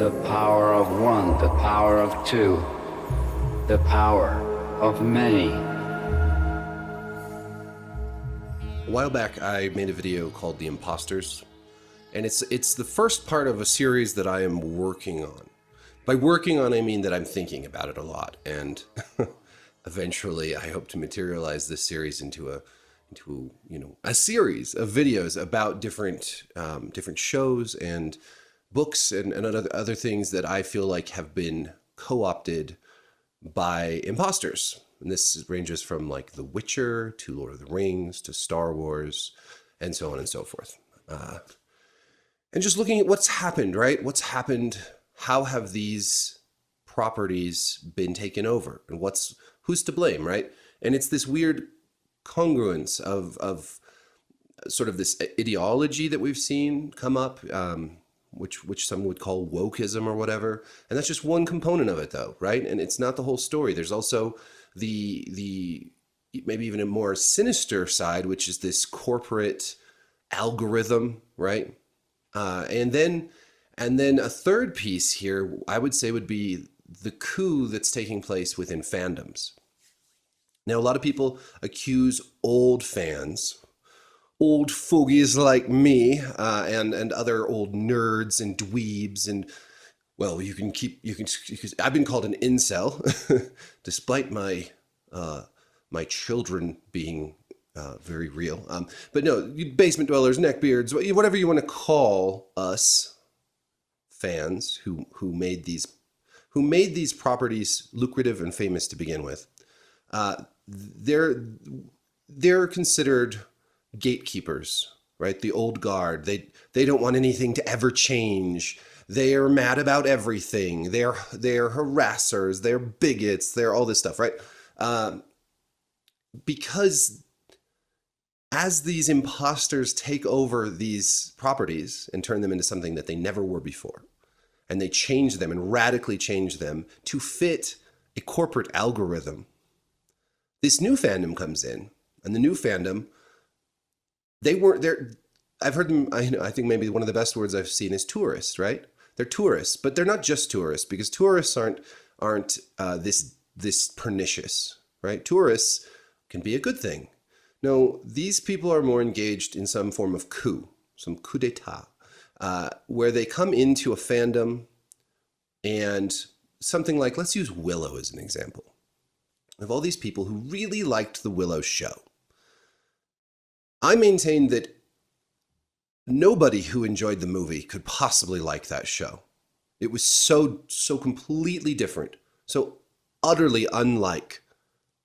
The power of one, the power of two, the power of many. A while back, I made a video called The Imposters, and it's the first part of a series that I am working on. By working on, I mean that I'm thinking about it a lot, and eventually I hope to materialize this series into a series of videos about different shows and books and other things that I feel like have been co-opted by imposters. And this ranges from like The Witcher to Lord of the Rings to Star Wars and so on and so forth. And just looking at what's happened, right? What's happened? How have these properties been taken over? And who's to blame, right? And it's this weird congruence of sort of this ideology that we've seen come up, which some would call wokeism or whatever. And that's just one component of it, though, right? And it's not the whole story. There's also the maybe even a more sinister side, which is this corporate algorithm, right? And then a third piece here, I would say, would be the coup that's taking place within fandoms. Now, a lot of people accuse old fans, old fogies like me, and other old nerds and dweebs, and well, I've been called an incel, despite my children being very real. But no, basement dwellers, neckbeards, whatever you want to call us, fans who made these properties lucrative and famous to begin with. They're considered gatekeepers, right? The old guard. They don't want anything to ever change. They are mad about everything. They're harassers. They're bigots. They're all this stuff, right? Because as these imposters take over these properties and turn them into something that they never were before, and they change them and radically change them to fit a corporate algorithm, this new fandom comes in, and the new fandom, they weren't there. I've heard them. I think maybe one of the best words I've seen is tourists, right? They're tourists, but they're not just tourists, because tourists aren't this pernicious, right? Tourists can be a good thing. No, these people are more engaged in some form of coup, some coup d'état, where they come into a fandom and something like, let's use Willow as an example. Of all these people who really liked the Willow show, I maintain that nobody who enjoyed the movie could possibly like that show. It was so completely different, so utterly unlike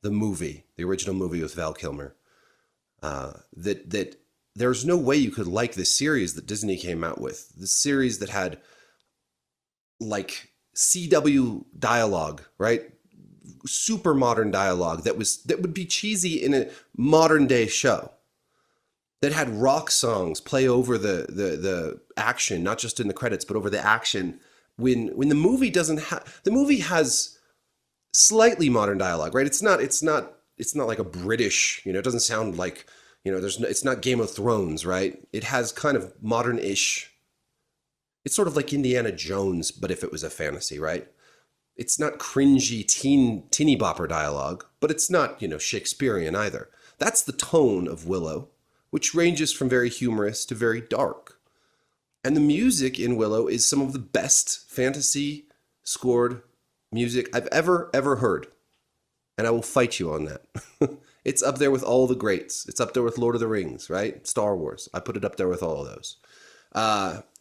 the movie, the original movie with Val Kilmer, that there's no way you could like this series that Disney came out with. The series that had like CW dialogue, right? Super modern dialogue that would be cheesy in a modern day show, that had rock songs play over the action, not just in the credits, but over the action. When the movie the movie has slightly modern dialogue, right? It's not like a British, it doesn't sound like, it's not Game of Thrones, right? It has kind of modern-ish. It's sort of like Indiana Jones, but if it was a fantasy, right? It's not cringy teeny bopper dialogue, but it's not, Shakespearean either. That's the tone of Willow, which ranges from very humorous to very dark. And the music in Willow is some of the best fantasy scored music I've ever heard. And I will fight you on that. It's up there with all the greats. It's up there with Lord of the Rings, right? Star Wars. I put it up there with all of those.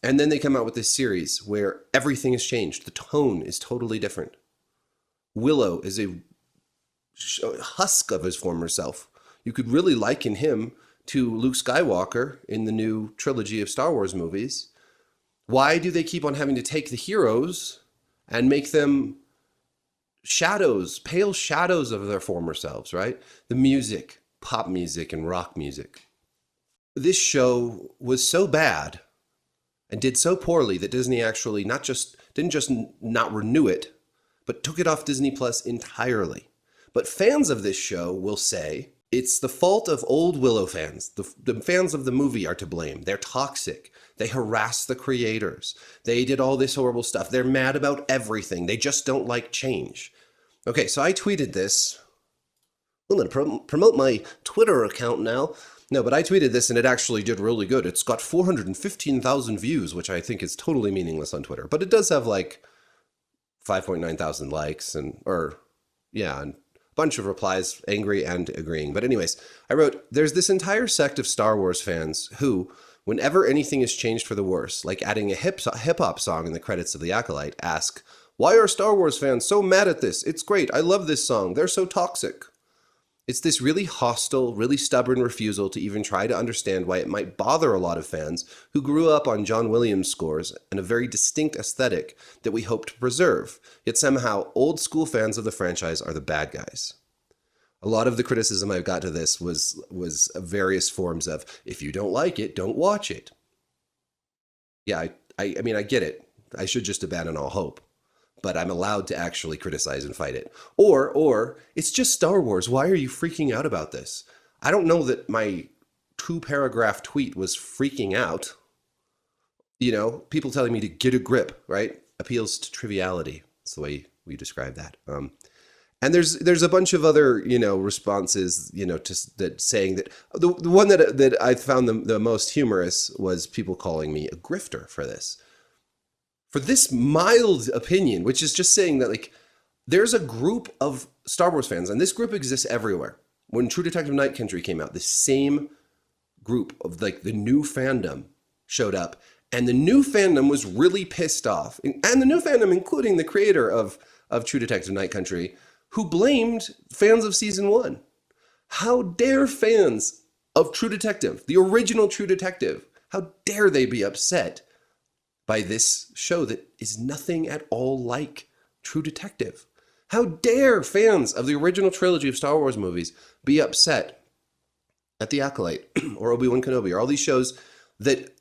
And then they come out with this series where everything has changed. The tone is totally different. Willow is a husk of his former self. You could really liken him to Luke Skywalker in the new trilogy of Star Wars movies. Why do they keep on having to take the heroes and make them shadows, pale shadows of their former selves, right? The music, pop music and rock music. This show was so bad and did so poorly that Disney actually didn't just not renew it, but took it off Disney Plus entirely. But fans of this show will say it's the fault of old Willow fans. The fans of the movie are to blame. They're toxic. They harass the creators. They did all this horrible stuff. They're mad about everything. They just don't like change. Okay, so I tweeted this. I'm going to promote my Twitter account now. No, but I tweeted this and it actually did really good. It's got 415,000 views, which I think is totally meaningless on Twitter. But it does have like 5.9 thousand likes and a bunch of replies, angry and agreeing. But anyways, I wrote, there's this entire sect of Star Wars fans who, whenever anything is changed for the worse, like adding a hip-hop song in the credits of The Acolyte, ask, why are Star Wars fans so mad at this? It's great. I love this song. They're so toxic. It's this really hostile, really stubborn refusal to even try to understand why it might bother a lot of fans who grew up on John Williams scores and a very distinct aesthetic that we hope to preserve. Yet somehow, old school fans of the franchise are the bad guys. A lot of the criticism I've got to this was various forms of, if you don't like it, don't watch it. Yeah, I mean, I get it. I should just abandon all hope. But I'm allowed to actually criticize and fight it. Or it's just Star Wars. Why are you freaking out about this? I don't know that my 2-paragraph tweet was freaking out. You know, people telling me to get a grip, right? Appeals to triviality. That's the way we describe that. And there's a bunch of other, responses, that saying that the one that I found the most humorous was people calling me a grifter for this. For this mild opinion, which is just saying that, like, there's a group of Star Wars fans, and this group exists everywhere. When True Detective Night Country came out, the same group of, like, the new fandom showed up, and the new fandom was really pissed off. And the new fandom, including the creator of True Detective Night Country, who blamed fans of Season 1. How dare fans of True Detective, the original True Detective, how dare they be upset by this show that is nothing at all like True Detective? How dare fans of the original trilogy of Star Wars movies be upset at The Acolyte or Obi-Wan Kenobi or all these shows that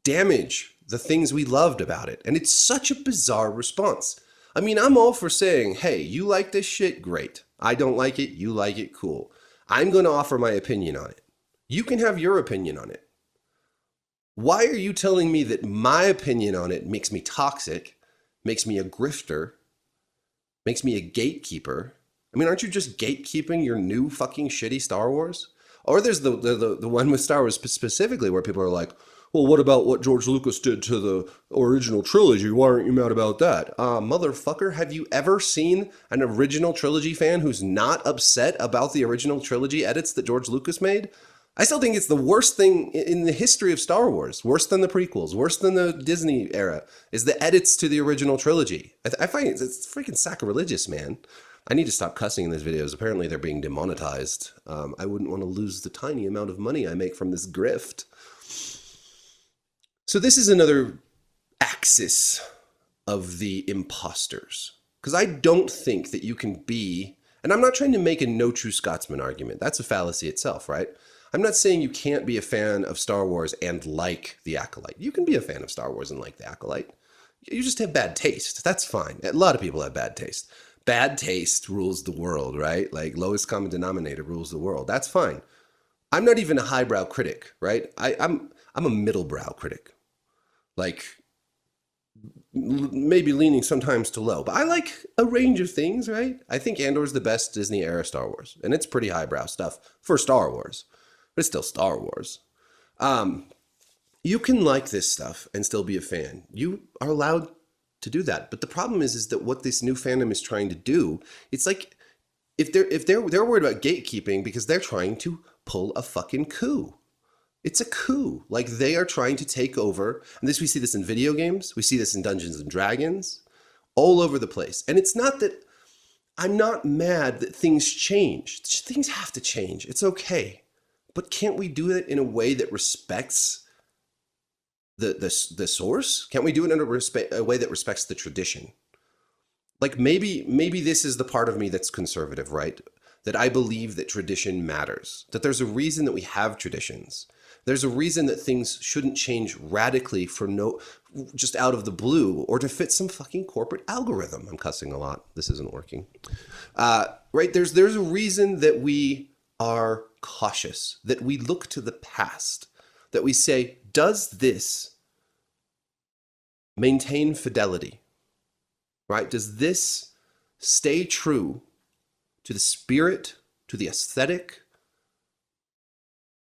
damage the things we loved about it? And it's such a bizarre response. I mean, I'm all for saying, hey, you like this shit? Great. I don't like it. You like it? Cool. I'm going to offer my opinion on it. You can have your opinion on it. Why are you telling me that my opinion on it makes me toxic, makes me a grifter, makes me a gatekeeper? I mean, aren't you just gatekeeping your new fucking shitty Star Wars? Or there's the one with Star Wars specifically where people are like, well, what about what George Lucas did to the original trilogy? Why aren't you mad about that? Motherfucker, have you ever seen an original trilogy fan who's not upset about the original trilogy edits that George Lucas made? I still think it's the worst thing in the history of Star Wars, worse than the prequels, worse than the Disney era, is the edits to the original trilogy. I find it's freaking sacrilegious, man. I need to stop cussing in these videos. Apparently they're being demonetized. I wouldn't want to lose the tiny amount of money I make from this grift. So this is another axis of the imposters. Because I don't think that you can be, and I'm not trying to make a no true Scotsman argument. That's a fallacy itself, right? I'm not saying you can't be a fan of Star Wars and like The Acolyte. You can be a fan of Star Wars and like The Acolyte. You just have bad taste. That's fine. A lot of people have bad taste. Bad taste rules the world, right? Like lowest common denominator rules the world. That's fine. I'm not even a highbrow critic, right? I'm a middlebrow critic. Like maybe leaning sometimes to low, but I like a range of things, right? I think Andor's the best Disney era Star Wars, and it's pretty highbrow stuff for Star Wars. But it's still Star Wars. You can like this stuff and still be a fan. You are allowed to do that. But the problem is that what this new fandom is trying to do, it's like if they're worried about gatekeeping because they're trying to pull a fucking coup. It's a coup. Like they are trying to take over. And we see this in video games. We see this in Dungeons and Dragons, all over the place. And it's not that I'm not mad that things change. Things have to change. It's okay. But can't we do it in a way that respects the source? Can't we do it in a way that respects the tradition? Like maybe this is the part of me that's conservative, right? That I believe that tradition matters. That there's a reason that we have traditions. There's a reason that things shouldn't change radically just out of the blue or to fit some fucking corporate algorithm. I'm cussing a lot. This isn't working. Right? There's a reason that we are cautious, that we look to the past, that we say, does this maintain fidelity, right? Does this stay true to the spirit, to the aesthetic,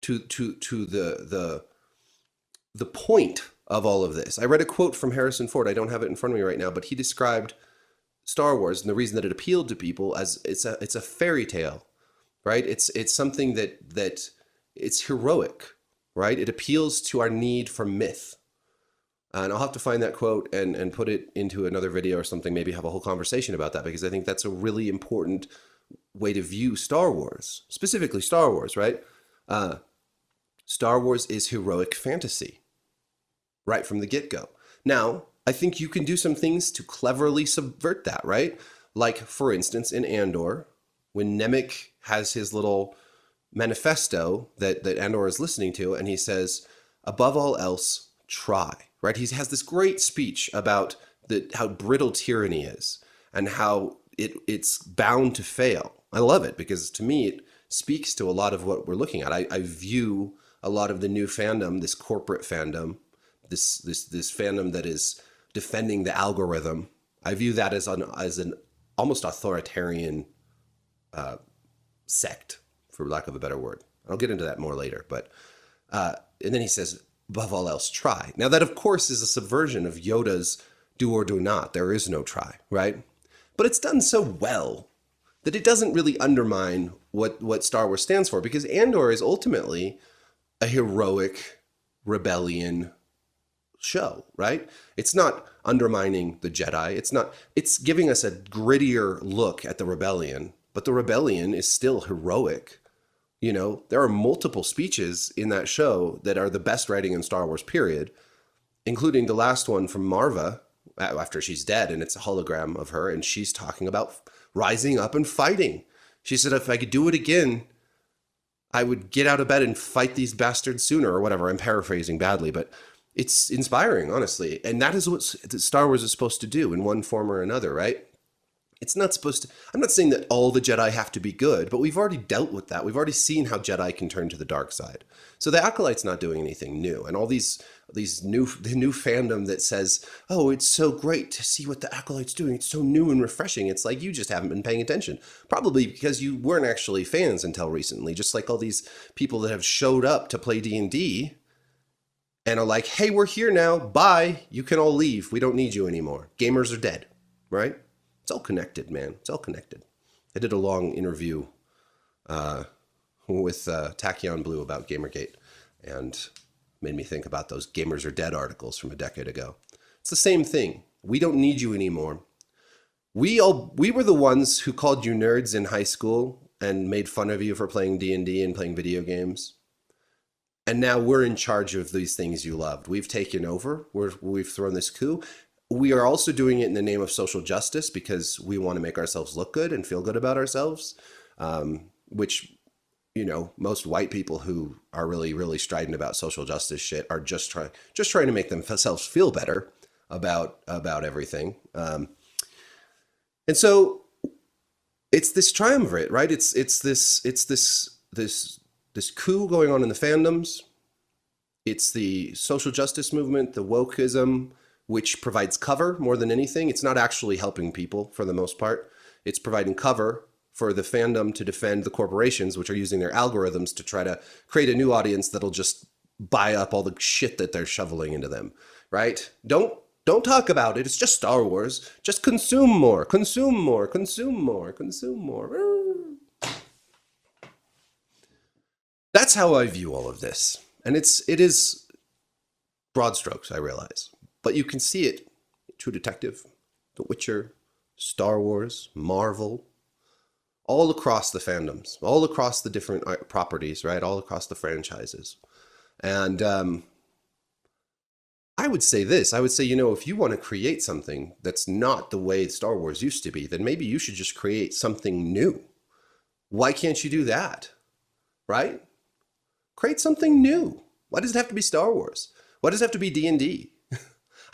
to the point of all of this? I read a quote from Harrison Ford. I don't have it in front of me right now, but he described Star Wars and the reason that it appealed to people as it's a fairy tale, right? It's something that it's heroic, right? It appeals to our need for myth. And I'll have to find that quote and put it into another video or something, maybe have a whole conversation about that, because I think that's a really important way to view Star Wars, specifically Star Wars, right? Star Wars is heroic fantasy, right from the get-go. Now, I think you can do some things to cleverly subvert that, right? Like, for instance, in Andor, when Nemec has his little manifesto that Andor is listening to, and he says, above all else, try, right? He has this great speech about how brittle tyranny is and how it's bound to fail. I love it because to me, it speaks to a lot of what we're looking at. I view a lot of the new fandom, this corporate fandom, this fandom that is defending the algorithm. I view that as an almost authoritarian sect, for lack of a better word. I'll get into that more later. But and then he says, above all else, try. Now that, of course, is a subversion of Yoda's do or do not. There is no try, right? But it's done so well that it doesn't really undermine what Star Wars stands for, because Andor is ultimately a heroic rebellion show, right? It's not undermining the Jedi. It's giving us a grittier look at the rebellion, but the rebellion is still heroic. You know, there are multiple speeches in that show that are the best writing in Star Wars, period, including the last one from Marva after she's dead, and it's a hologram of her, and she's talking about rising up and fighting. She said, if I could do it again, I would get out of bed and fight these bastards sooner, or whatever. I'm paraphrasing badly, but it's inspiring, honestly. And that is what Star Wars is supposed to do in one form or another, right? It's not supposed to, I'm not saying that all the Jedi have to be good, but we've already dealt with that. We've already seen how Jedi can turn to the dark side. So the Acolyte's not doing anything new. And all the new fandom that says, oh, it's so great to see what the Acolyte's doing. It's so new and refreshing. It's like, you just haven't been paying attention. Probably because you weren't actually fans until recently, just like all these people that have showed up to play D&D and are like, hey, we're here now. Bye. You can all leave. We don't need you anymore. Gamers are dead, right? It's all connected, man. It's all connected. I did a long interview with Tachyon Blue about Gamergate, and made me think about those Gamers Are Dead articles from a decade ago. It's the same thing. We don't need you anymore. We were the ones who called you nerds in high school and made fun of you for playing D&D and playing video games. And now we're in charge of these things you loved. We've taken over. We've thrown this coup. We are also doing it in the name of social justice because we want to make ourselves look good and feel good about ourselves, which, you know, most white people who are really, really strident about social justice shit are just trying to make themselves feel better about everything. And so it's this triumvirate, right? It's this coup going on in the fandoms. It's the social justice movement, the wokeism, which provides cover more than anything. It's not actually helping people for the most part. It's providing cover for the fandom to defend the corporations, which are using their algorithms to try to create a new audience that'll just buy up all the shit that they're shoveling into them, right? Don't talk about it. It's just Star Wars. Just consume more, consume more, consume more, consume more. That's how I view all of this. And it is broad strokes, I realize. But you can see it, True Detective, The Witcher, Star Wars, Marvel, all across the fandoms, all across the different properties, right? All across the franchises. And I would say this. I would say, you know, if you want to create something that's not the way Star Wars used to be, then maybe you should just create something new. Why can't you do that? Right? Create something new. Why does it have to be Star Wars? Why does it have to be D&D?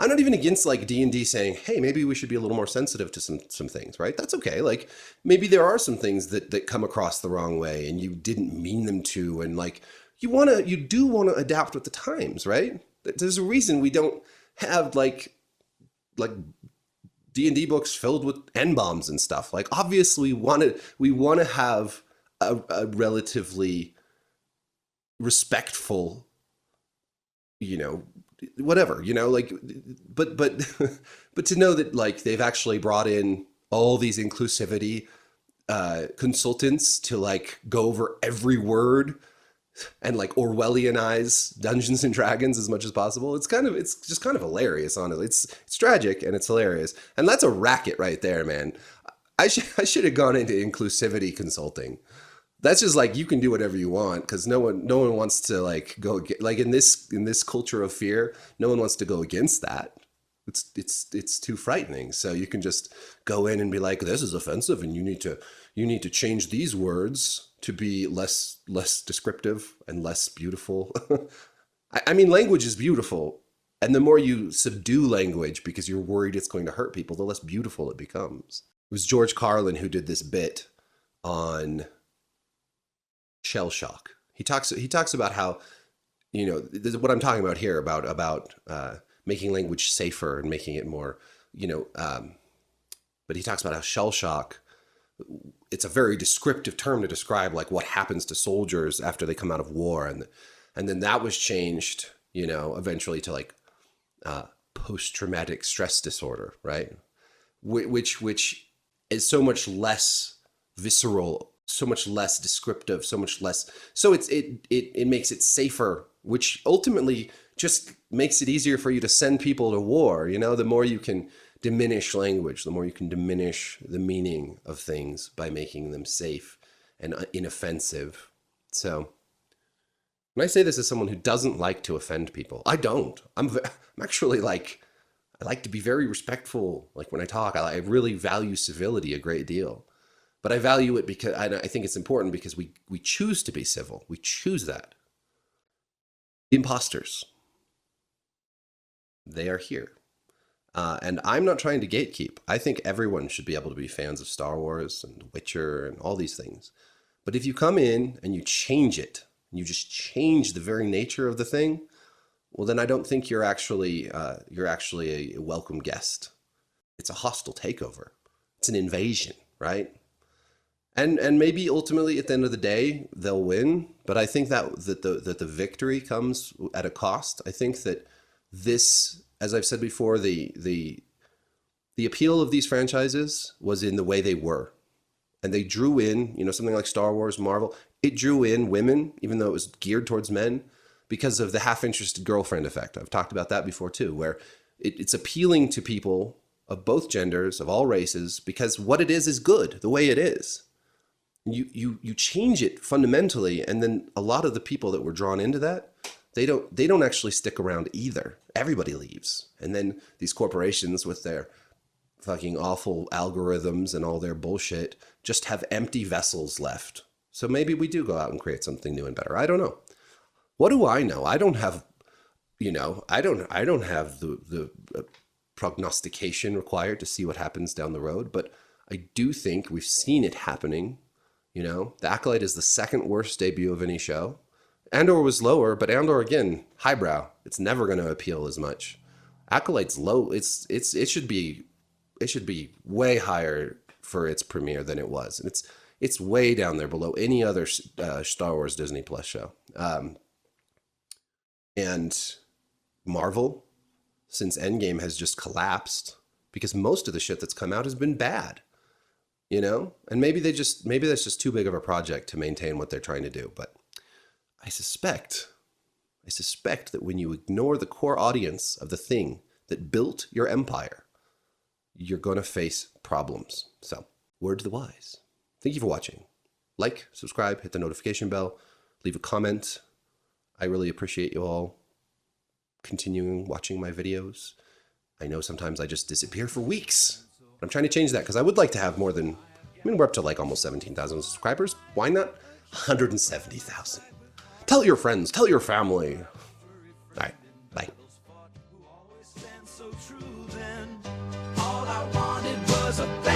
I'm not even against like D&D saying, hey, maybe we should be a little more sensitive to some things, right? That's okay. Like maybe there are some things that come across the wrong way and you didn't mean them to. And like you do want to adapt with the times, right? There's a reason we don't have like D&D books filled with N-bombs and stuff. Like obviously we want to have a relatively respectful, whatever, like, but but to know that like they've actually brought in all these inclusivity consultants to like go over every word and like Orwellianize Dungeons and Dragons as much as possible. It's just kind of hilarious, honestly. It's tragic and it's hilarious. And that's a racket right there, man. I should have gone into inclusivity consulting. That's just like, you can do whatever you want because no one wants to like go like in this culture of fear. No one wants to go against that. It's too frightening. So you can just go in and be like, this is offensive and you need to change these words to be less descriptive and less beautiful. I mean, language is beautiful. And the more you subdue language because you're worried it's going to hurt people, the less beautiful it becomes. It was George Carlin who did this bit on shell shock. He talks about how, this is what I'm talking about here about making language safer and making it more, but he talks about how shell shock, it's a very descriptive term to describe like what happens to soldiers after they come out of war. And then that was changed, eventually to like post-traumatic stress disorder, right? Which is so much less visceral, so much less descriptive, so much less. So it makes it safer, which ultimately just makes it easier for you to send people to war. The more you can diminish language, the more you can diminish the meaning of things by making them safe and inoffensive. So when I say this as someone who doesn't like to offend people, I don't. I'm actually like, I like to be very respectful. Like when I talk, I really value civility a great deal. But I value it because I think it's important because we choose to be civil. We choose that. Imposters. They are here. And I'm not trying to gatekeep. I think everyone should be able to be fans of Star Wars and The Witcher and all these things. But if you come in and you change it, and you just change the very nature of the thing, well, then I don't think you're actually a welcome guest. It's a hostile takeover. It's an invasion, right? And maybe ultimately at the end of the day they'll win, but I think that the victory comes at a cost. I think that this, as I've said before, the appeal of these franchises was in the way they were, and they drew in, something like Star Wars, Marvel. It drew in women, even though it was geared towards men, because of the half-interested girlfriend effect. I've talked about that before too, where it's appealing to people of both genders, of all races, because what it is good, the way it is. You change it fundamentally, and then a lot of the people that were drawn into that, they don't actually stick around either. Everybody leaves, and then these corporations with their fucking awful algorithms and all their bullshit just have empty vessels left. So maybe we do go out and create something new and better. I don't know. What do I know? I don't have, I don't have the prognostication required to see what happens down the road, but I do think we've seen it happening. The Acolyte is the second worst debut of any show. Andor was lower, but Andor, again, highbrow. It's never going to appeal as much. Acolyte's low. It should be way higher for its premiere than it was. And it's way down there below any other Star Wars Disney Plus show. And Marvel, since Endgame, has just collapsed because most of the shit that's come out has been bad. And maybe that's just too big of a project to maintain what they're trying to do. But I suspect that when you ignore the core audience of the thing that built your empire, you're going to face problems. So, word to the wise. Thank you for watching. Like, subscribe, hit the notification bell, leave a comment. I really appreciate you all continuing watching my videos. I know sometimes I just disappear for weeks. I'm trying to change that because I would like to have more than, we're up to like almost 17,000 subscribers. Why not 170,000? Tell your friends, tell your family. All right, bye. was a